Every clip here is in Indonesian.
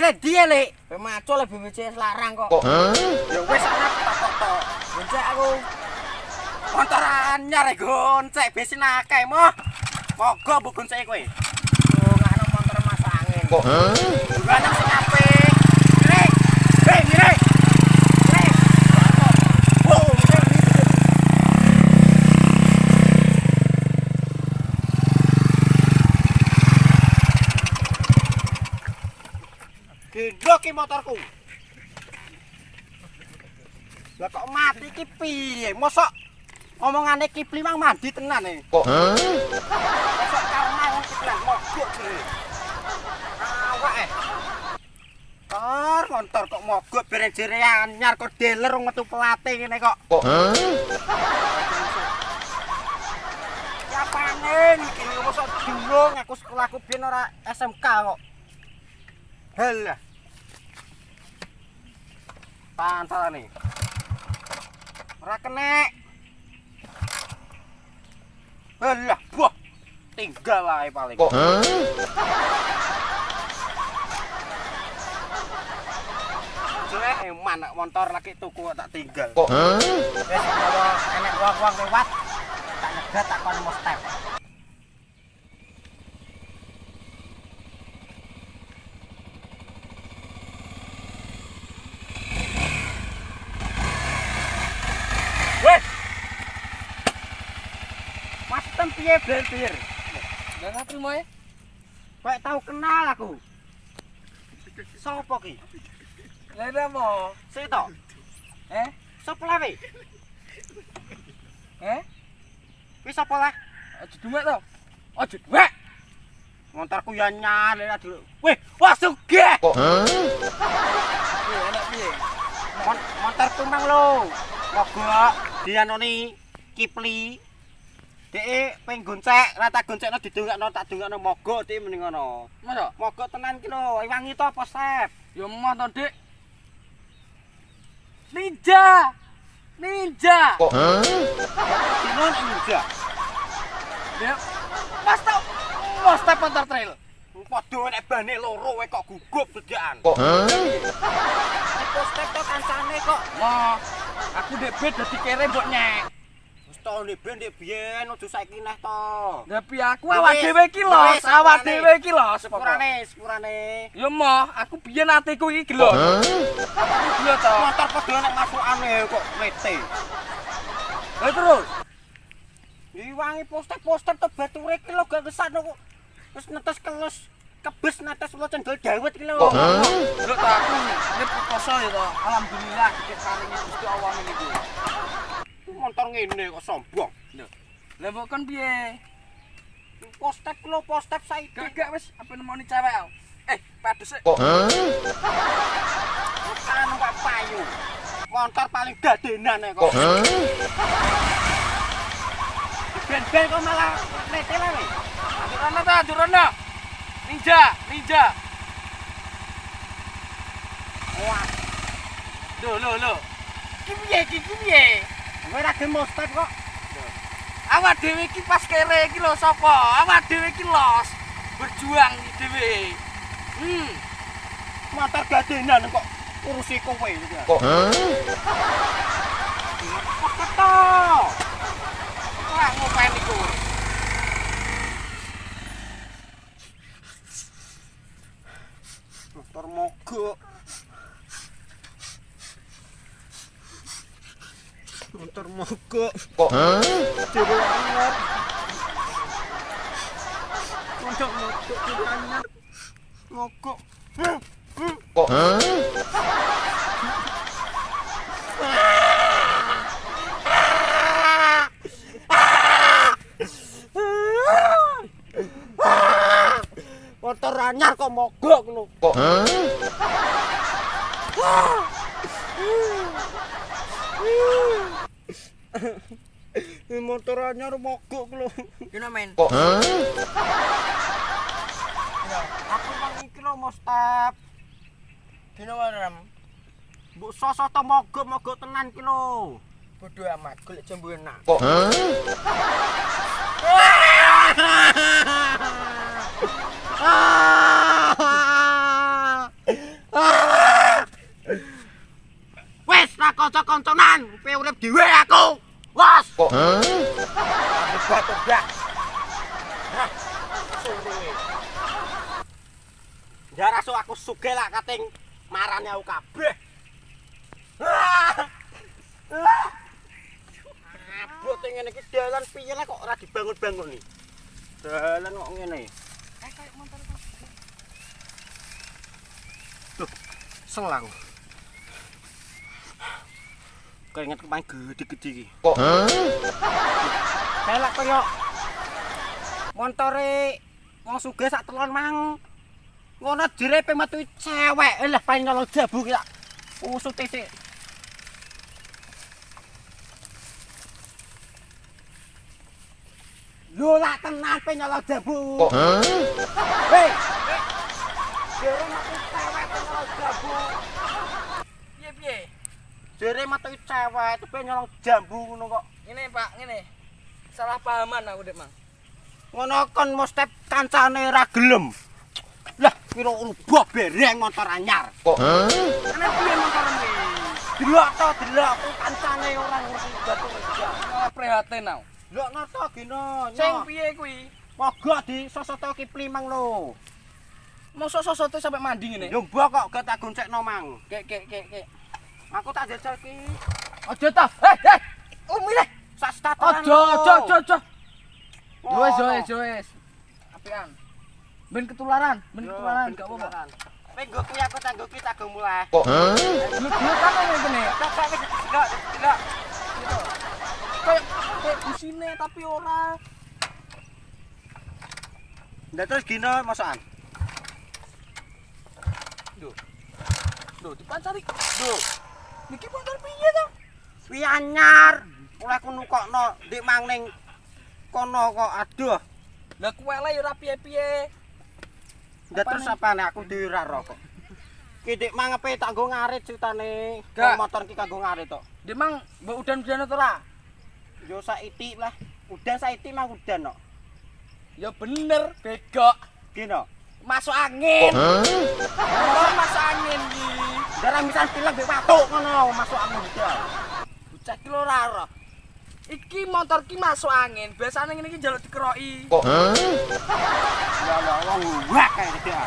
Lah dia lek. Kowe macul le BPJS larang kok. Ya wis ana takok to. Goncek aku. Motor anyar e goncek bensin akeh moh. Moga mbok goncek kowe. Oh, ngano motor masuk angin. Bukan sing apik. Ngire. Hei, ngire. Ngire. Wow, ngire. Gendro ki motorku. Lah kok mati ki piye? Mosok omongane Kipli mang mandi tenan e. Mosok karena wong Kipli mogok jere. Awak motor kok mogok beren jere anyar kok dealer metu pelate ngene kok. Ya panen iki mosok durung aku sekolahku biyen ora SMK kok. Halah. Pantalane. Ora kenek. Halah, buah. Tinggal ae paling. Jelek eman nek motor lagi tuku tak tinggal. Wis kalau enek wong-wong lewat tak nyegat tak kon mau step. Mas tem piye bler-bler? Lah ngapa moe? Kok tau kenal aku. Sopo ki? Lah napa? Sik to. Sopo lawe? Wis sopo lah? Aja dumek to. Aja duwek. Motorku ya nyale lah dulu. Wih, wah sugih. Piye enak piye? Motorku mang lho. Mogok dianoni Kipli. Dek ping goncek, ra tak goncekno didongakno tak dongakno mogok dek mending ngono. Masa? Mogok tenan ki lho, wangi to apa sep? Ya emoh to, Dik. Ninja. Dino ninja. Ya. Mas tau step motor trail. Padha nek bane loro wae kok gugup bedakan. Iki step to kancane kok. Wah, aku dek bet dadi kere mbok nyek. Wis to nek ben dek biyen ojo saiki neh to. Tapi aku awak dhewe iki los, awak dhewe iki los. Sepurane. Ya moh, aku biyen atiku iki gelo. Aku gelo to. Motor padha nek masukane kok mete. Terus. Iki wangi postep to bature iki lho gak kesana kok. Wis netes kelus kebes netes lo cendol dawet iki lho. Lho ta aku nyep koso ya to. Alhamdulillah dikit paringi Gusti Allah niku. Motor ngene kok sombong. Lho. Lah mbok kon piye? Postep saiki. Gak wis apa nemoni cewek. Padus sik. Bukan kok payu. Motor paling gadenan kok. Ben-ben kok malah mete lah we. Durana. Ninja. Wah, Lho. Ki piye? kowe ra gelem postep kok. Awak dhewe iki pas kere iki lho sapa? Awak dhewe iki los. Berjuang iki dhewe. Motor gadenan kok urusi kowe iki. Keto. Wah ngopain iku? Motor mogok. Motor mogok. Dewe anyar. Motor mogok dewe anyar. Mogok. Motor anyar kok mogok lho. Motor anyar mogok lho. Dino men. Aku mang iki lho Mostap. Dino warem. Mbok soso to mogok tenan ki lho. Bodoh amat, golek jambu enak. kanca-kancanan, kowe urip dhewe aku. Wes. Tobat. Jare aku sugih lak kating marani aku kabeh. Abot ngene iki dalan piye lah kok ora dibangun-bangun iki. Dalan kok ngene. Kayak motor. Tuh, selang. Keringet kemarin gede-gede iki. Kok? Kayak kaya montore wong sugih sak telon mang. Ngono direpe metu cewek. Lah paling nyolong jabu ki tak usut sik. Lho lak tenan pe nyolong jabu. Hei. Jere metu cewek pe nyolong jabu. Piye? Jere metu cewek pe nyolong jambu ngono kok. Ngene Pak, ngene. Salah pahaman aku Dek, Mang. Ngono kon mostep kancane ra gelem. Lah, kira ubah bereng motor anyar. Kok? Ana piye motor iki? Delok to, delok kancane ora ngerti batu reja. Prihatin aku. Delok noto gino. Sing piye kuwi? Mogok di sosoto Kipli mang lho. Mosok sosote sampe mandi ngene. Yo mbok kok gak tak goncekno mang. Kek. Aku tak jajal ki. Aja ta. Hei. Umile. Sak statoran. Aja. Wes. Apian. Ben ketularan, gak apa-apa. Minggu kuwi aku tanggo ki tak go mulai. Dulu kan ngene. Delok. Kayak busine tapi ora. Ndak terus gino masakan. Duh, dipancari. Duh. Niki motor piye to? Kuwi anyar. Oleh ku nukokno ndik mang ning kono kok aduh. Lah kuwele ora piye-piye. Ndak terus apane aku dhewe ora ro kok. Ki ndik mang ape tak nggo ngarit ceritane. Gak. Motor ki kanggo ngarit tok. Ndik mang mbok udan-udan to ora? Yo saiki lah. Udan saiki mang udan kok. Ya bener, begok. Gino. Masuk angin. Masuk angin iki. Darang misal pilek mbek watuk ngono masuk angin udan. Bocah ki ora ro. Iki motor ki masuk angin, biasane ngene iki njaluk dikeroki. Ya Allah, wong wak kae dia.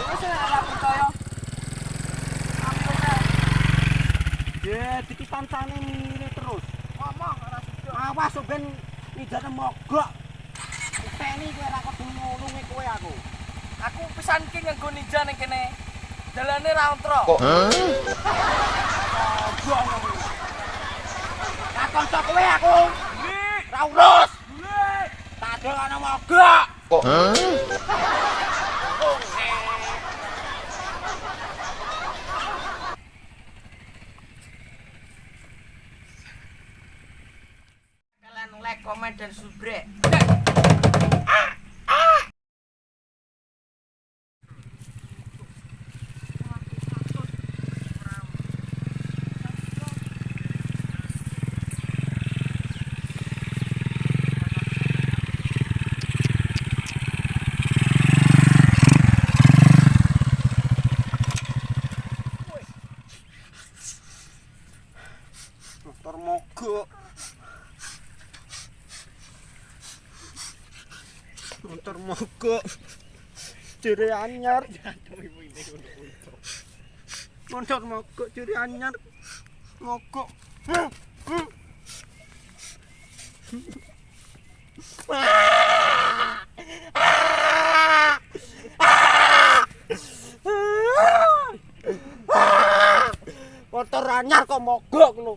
Wis ora percaya. Ya iki pancane mire terus. Ngomong ora sida. Awas ben idane mogok. Teni kowe ora kudu nulungi kowe aku. Aku pisan ki nganggo ninja ning kene. Dalane ra ontro. Kanca kowe aku. Ra urus. Tak ada ana mogok. Kalian like, komen dan subscribe. Motor mogok. Motor mogok. Jere anyar. Motor mogok jere anyar. Mogok. Motor anyar kok mogok lho.